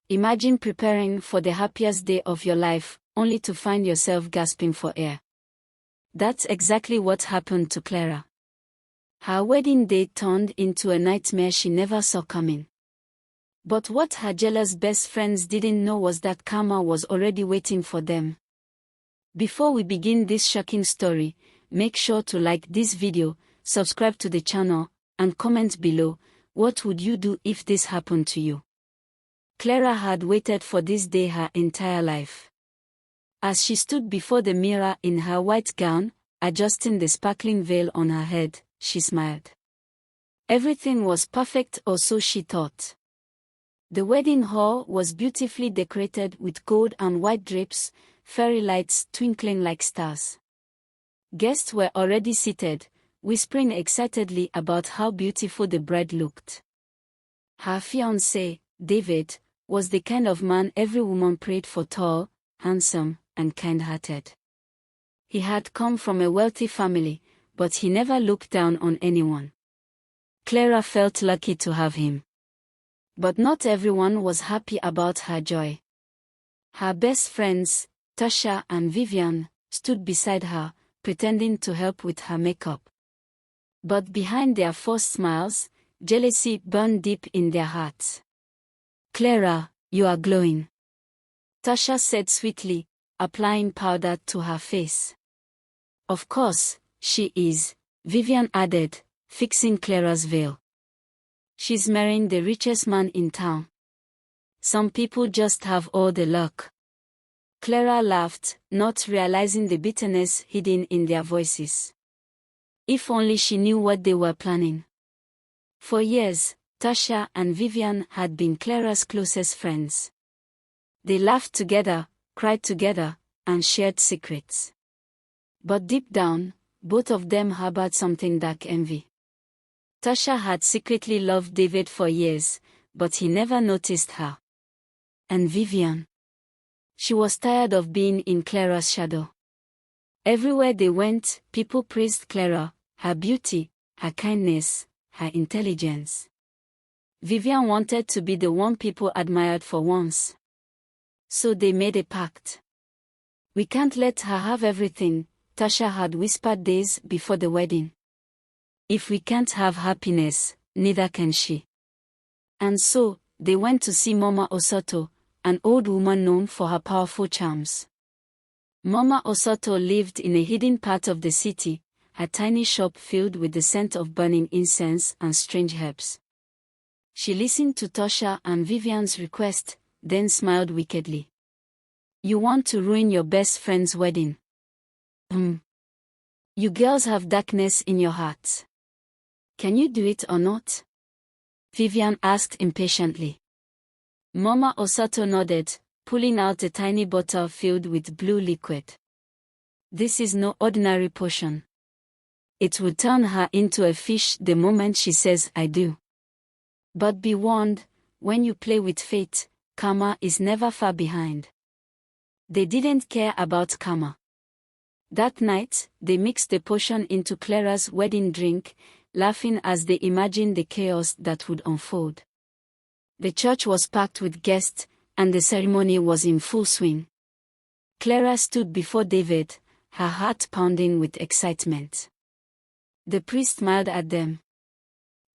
Imagine preparing for the happiest day of your life, only to find yourself gasping for air. That's exactly what happened to Clara. Her wedding day turned into a nightmare she never saw coming. But what her jealous best friends didn't know was that karma was already waiting for them. Before we begin this shocking story, make sure to like this video, subscribe to the channel, and comment below, what would you do if this happened to you? Clara had waited for this day her entire life. As she stood before the mirror in her white gown, adjusting the sparkling veil on her head, she smiled. Everything was perfect, or so she thought. The wedding hall was beautifully decorated with gold and white drapes, fairy lights twinkling like stars. Guests were already seated, whispering excitedly about how beautiful the bride looked. Her fiancé, David, was the kind of man every woman prayed for: tall, handsome, and kind-hearted. He had come from a wealthy family, but he never looked down on anyone. Clara felt lucky to have him. But not everyone was happy about her joy. Her best friends, Tasha and Vivian, stood beside her, pretending to help with her makeup. But behind their forced smiles, jealousy burned deep in their hearts. "Clara, you are glowing," Tasha said sweetly, applying powder to her face. "Of course, she is," Vivian added, fixing Clara's veil. "She's marrying the richest man in town. Some people just have all the luck." Clara laughed, not realizing the bitterness hidden in their voices. If only she knew what they were planning. For years, Tasha and Vivian had been Clara's closest friends. They laughed together, cried together, and shared secrets. But deep down, both of them harbored something: dark envy. Tasha had secretly loved David for years, but he never noticed her. And Vivian? She was tired of being in Clara's shadow. Everywhere they went, people praised Clara, her beauty, her kindness, her intelligence. Vivian wanted to be the one people admired for once. So they made a pact. "We can't let her have everything," Tasha had whispered days before the wedding. "If we can't have happiness, neither can she." And so, they went to see Mama Osoto, an old woman known for her powerful charms. Mama Osoto lived in a hidden part of the city, her tiny shop filled with the scent of burning incense and strange herbs. She listened to Tasha and Vivian's request, then smiled wickedly. "You want to ruin your best friend's wedding? You girls have darkness in your hearts. Can you do it or not?" Vivian asked impatiently. Mama Osoto nodded, pulling out a tiny bottle filled with blue liquid. "This is no ordinary potion. It will turn her into a fish the moment she says I do. But be warned, when you play with fate, karma is never far behind." They didn't care about karma. That night, they mixed the potion into Clara's wedding drink, laughing as they imagined the chaos that would unfold. The church was packed with guests, and the ceremony was in full swing. Clara stood before David, her heart pounding with excitement. The priest smiled at them.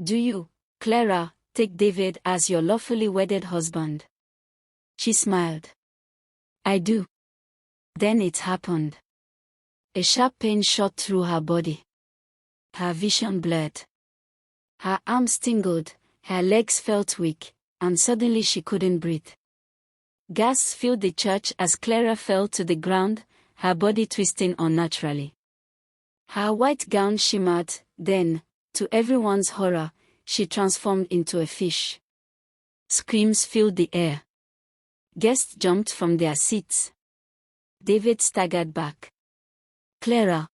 "Do you, Clara, take David as your lawfully wedded husband?" She smiled. "I do." Then it happened. A sharp pain shot through her body. Her vision blurred. Her arms tingled, her legs felt weak, and suddenly she couldn't breathe. Gasps filled the church as Clara fell to the ground, her body twisting unnaturally. Her white gown shimmered, then, to everyone's horror, she transformed into a fish. Screams filled the air. Guests jumped from their seats. David staggered back. "Clara."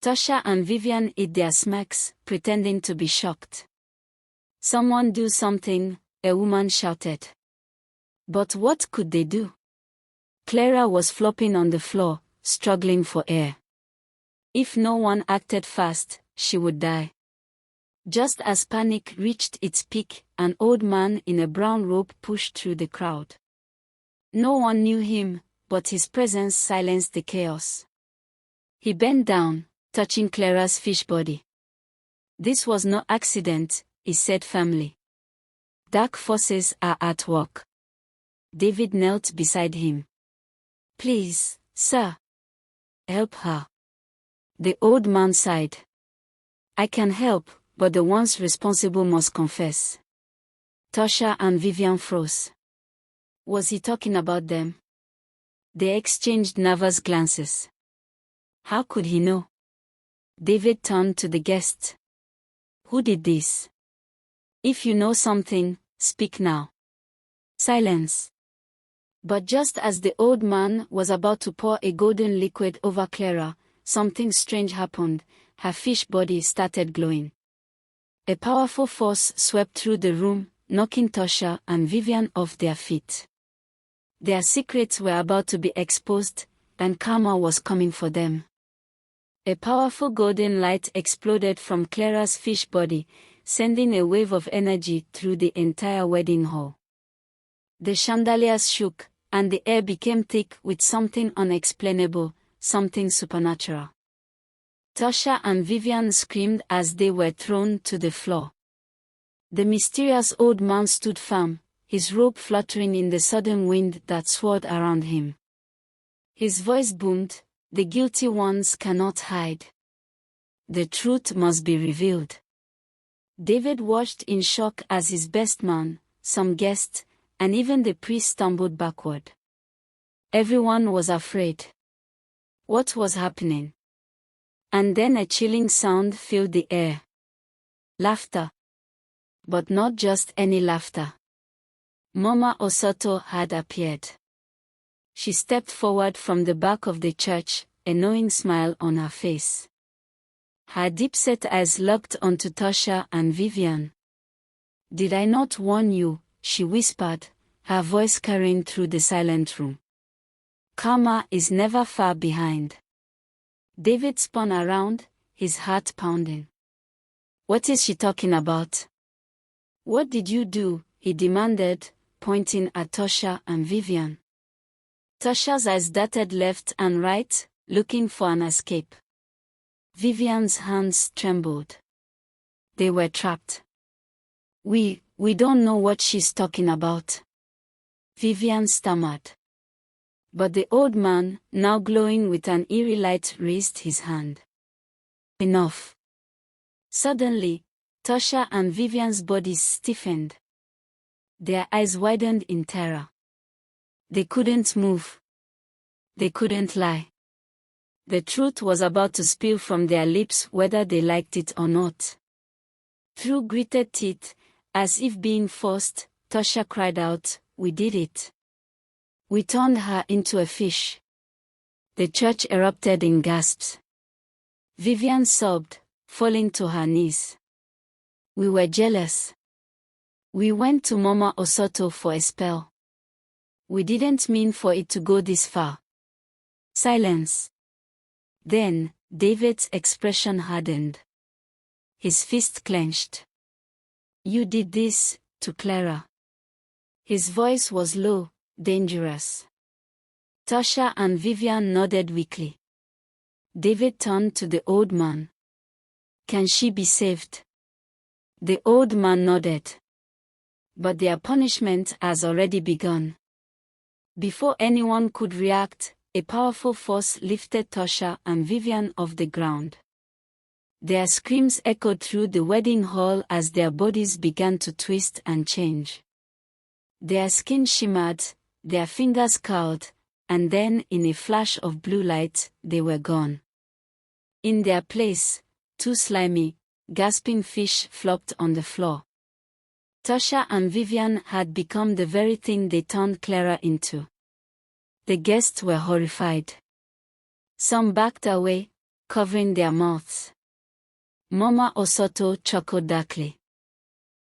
Tasha and Vivian hid their smacks, pretending to be shocked. "Someone do something," a woman shouted. But what could they do? Clara was flopping on the floor, struggling for air. If no one acted fast, she would die. Just as panic reached its peak, an old man in a brown robe pushed through the crowd. No one knew him, but his presence silenced the chaos. He bent down, touching Clara's fish body. "This was no accident," he said firmly. "Dark forces are at work." David knelt beside him. "Please, sir. Help her." The old man sighed. "I can help, but the ones responsible must confess." Tasha and Vivian froze. Was he talking about them? They exchanged nervous glances. How could he know? David turned to the guests. "Who did this? If you know something, speak now." Silence. But just as the old man was about to pour a golden liquid over Clara, something strange happened. Her fish body started glowing. A powerful force swept through the room, knocking Tasha and Vivian off their feet. Their secrets were about to be exposed, and karma was coming for them. A powerful golden light exploded from Clara's fish body, sending a wave of energy through the entire wedding hall. The chandeliers shook, and the air became thick with something unexplainable, something supernatural. Tasha and Vivian screamed as they were thrown to the floor. The mysterious old man stood firm, his robe fluttering in the sudden wind that swirled around him. His voice boomed, "The guilty ones cannot hide. The truth must be revealed." David watched in shock as his best man, some guests, and even the priest stumbled backward. Everyone was afraid. What was happening? And then a chilling sound filled the air. Laughter. But not just any laughter. Mama Osoto had appeared. She stepped forward from the back of the church, a knowing smile on her face. Her deep-set eyes locked onto Tasha and Vivian. "Did I not warn you?" she whispered, her voice carrying through the silent room. "Karma is never far behind." David spun around, his heart pounding. "What is she talking about? What did you do?" he demanded, pointing at Tasha and Vivian. Tasha's eyes darted left and right, looking for an escape. Vivian's hands trembled. They were trapped. We don't know what she's talking about," Vivian stammered. But the old man, now glowing with an eerie light, raised his hand. "Enough." Suddenly, Tasha and Vivian's bodies stiffened. Their eyes widened in terror. They couldn't move. They couldn't lie. The truth was about to spill from their lips whether they liked it or not. Through gritted teeth, as if being forced, Tasha cried out, "We did it. We turned her into a fish." The church erupted in gasps. Vivian sobbed, falling to her knees. "We were jealous. We went to Mama Osoto for a spell. We didn't mean for it to go this far." Silence. Then, David's expression hardened. His fist clenched. "You did this to Clara." His voice was low, dangerous. Tasha and Vivian nodded weakly. David turned to the old man. "Can she be saved?" The old man nodded. "But their punishment has already begun." Before anyone could react, a powerful force lifted Tasha and Vivian off the ground. Their screams echoed through the wedding hall as their bodies began to twist and change. Their skin shimmered, their fingers curled, and then in a flash of blue light, they were gone. In their place, two slimy, gasping fish flopped on the floor. Tasha and Vivian had become the very thing they turned Clara into. The guests were horrified. Some backed away, covering their mouths. Mama Osoto chuckled darkly.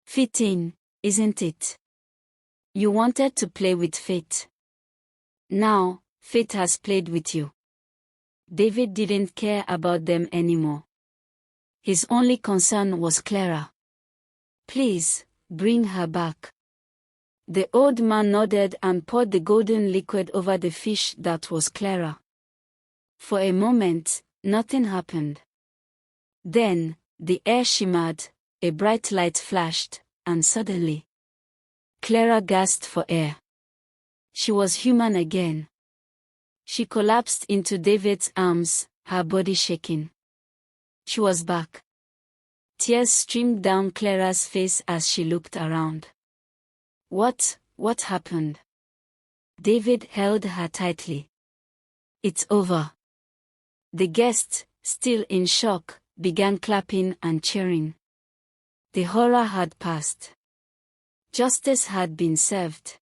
"Fitting, isn't it? You wanted to play with fate. Now, fate has played with you." David didn't care about them anymore. His only concern was Clara. Please, bring her back. The old man nodded and poured the golden liquid over the fish that was Clara. For a moment, nothing happened. Then, the air shimmered, a bright light flashed, and suddenly, Clara gasped for air. She was human again. She collapsed into David's arms, her body shaking. She was back. Tears streamed down Clara's face as she looked around. What happened? David held her tightly. It's over. The guests, still in shock, began clapping and cheering. The horror had passed. Justice had been served.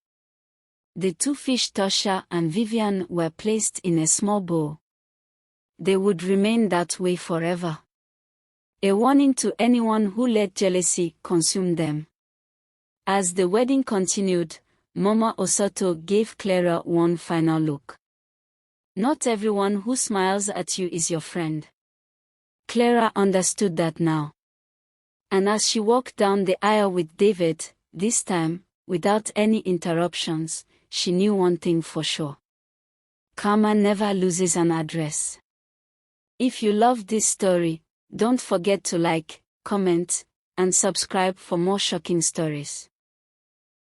The two fish, Tosha and Vivian, were placed in a small bowl. They would remain that way forever. A warning to anyone who let jealousy consume them. As the wedding continued, Mama Osoto gave Clara one final look. Not everyone who smiles at you is your friend. Clara understood that now. And as she walked down the aisle with David, this time, without any interruptions, she knew one thing for sure. Karma never loses an address. If you love this story, don't forget to like, comment, and subscribe for more shocking stories.